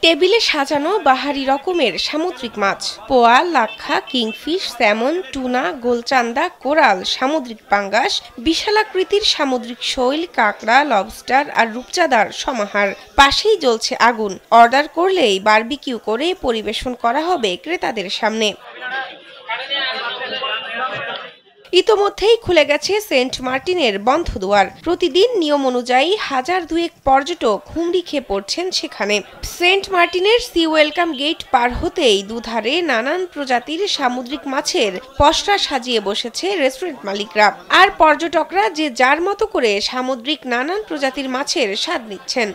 টেবিলে সাজানো বাহারি রকমের সামুদ্রিক মাছ, পোয়া, লাক্ষা, কিংফিশ, স্যামন, টুনা, গোলচান্দা, কোরাল, সামুদ্রিক পাঙ্গাস, বিশালাকৃতির সামুদ্রিক শৈল, কাঁকড়া, লবস্টার আর রূপচাঁদার সমাহার। পাশেই জ্বলছে আগুন। অর্ডার করলেই বারবিকিউ করে পরিবেশন করা হবে ক্রেতাদের সামনে। ইতোমধ্যেই খুলে গেছে সেন্ট মার্টিনের বন্ধ দুয়ার। প্রতিদিন নিয়ম অনুযায়ী হাজার দুয়েক পর্যটক হুমড়ি খেয়ে পড়ছেন সেখানে। সেন্ট মার্টিনের সি ওয়েলকাম গেট পার হতেই দুধারে নানান প্রজাতির সামুদ্রিক মাছের পসরা সাজিয়ে বসেছে রেস্টুরেন্ট মালিকরা। আর পর্যটকরা যে যার মতো করে সামুদ্রিক নানান প্রজাতির মাছের স্বাদ নিচ্ছেন।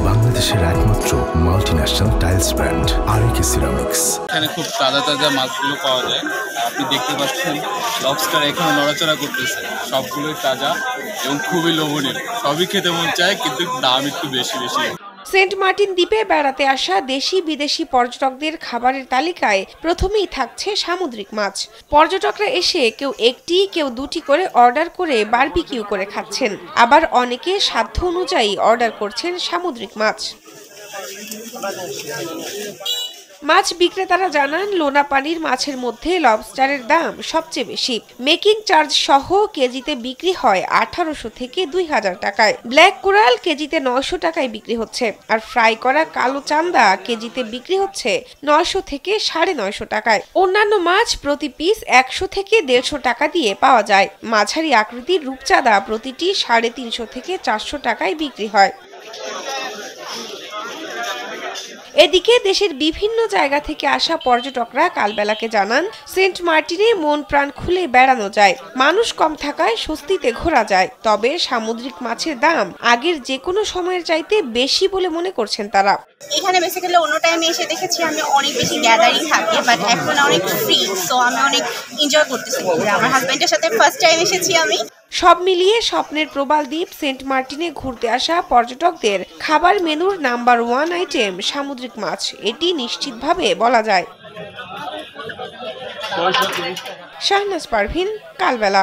বাংলাদেশের একমাত্র মাল্টিন্যাশনাল টাইলস ব্র্যান্ড আরএকে সিরামিক্স। এখানে খুব তাজা তাজা মাছগুলো পাওয়া যায়। আপনি দেখতে পাচ্ছেন লবস্টার এখনো নড়াচড়া করতেছে, সবগুলোই তাজা এবং খুবই লোভনীয়। সবই খেতে মন চায়, কিন্তু দাম একটু বেশি। সেন্ট মার্টিন দ্বীপে বেড়াতে আসা দেশি বিদেশি পর্যটকদের খাবারের তালিকায় প্রথমেই থাকছে সামুদ্রিক মাছ। পর্যটকরা এসে কেউ একটি কেউ দুটি করে অর্ডার করে বারবিকিউ করে খাচ্ছেন, আবার অনেকে সাধ্য অনুযায়ী অর্ডার করছেন সামুদ্রিক মাছ। মাছ বিক্রেতারা জানান, লোনা পানির মাছের মধ্যে লবস্টারের দাম সবচেয়ে বেশি। মেকিং চার্জ সহ কেজিতে বিক্রি হয় 1800 থেকে 2000 টাকায়। ব্ল্যাক কোরাল কেজিতে 900 টাকায় বিক্রি হচ্ছে, আর ফ্রাই করা কালো চান্দা কেজিতে বিক্রি হচ্ছে 900 থেকে 950 টাকায়। অন্যান্য মাছ প্রতি পিস 100 থেকে 150 টাকা দিয়ে পাওয়া যায়। মাঝারি আকৃতির রূপচাঁদা প্রতিটি 350 থেকে 400 টাকায় বিক্রি হয়। এদিকে দেশের বিভিন্ন জায়গা থেকে আসা পর্যটকরা কালবেলাকে জানান, সেন্ট মার্টিনে মন প্রাণ খুলে বেড়ানো যায়, মানুষ কম থাকায় স্বস্তিতে ঘোরা যায়। তবে সামুদ্রিক মাছের দাম আগের যে কোনো সময়ের চাইতে বেশি বলে মনে করছেন তারা। এখানে বেসিক্যালি অন্য টাইমে এসে দেখেছি আমি অনেক বেশি গ্যাদারিং থাকে, বাট এখন অনেক ফ্রি, সো আমি অনেক এনজয় করতেছি। আমার হাজবেন্ডের সাথে ফার্স্ট টাইম এসেছি আমি। সব মিলিয়ে স্বপ্নের প্রবাল দ্বীপ সেন্ট মার্টিনে ঘুরতে আসা পর্যটকদের খাবার মেনুর নাম্বার 1 আইটেম সামুদ্রিক মাছ, এটি নিশ্চিতভাবে বলা যায়। শাহনাজ পারভিন, কালবেলা।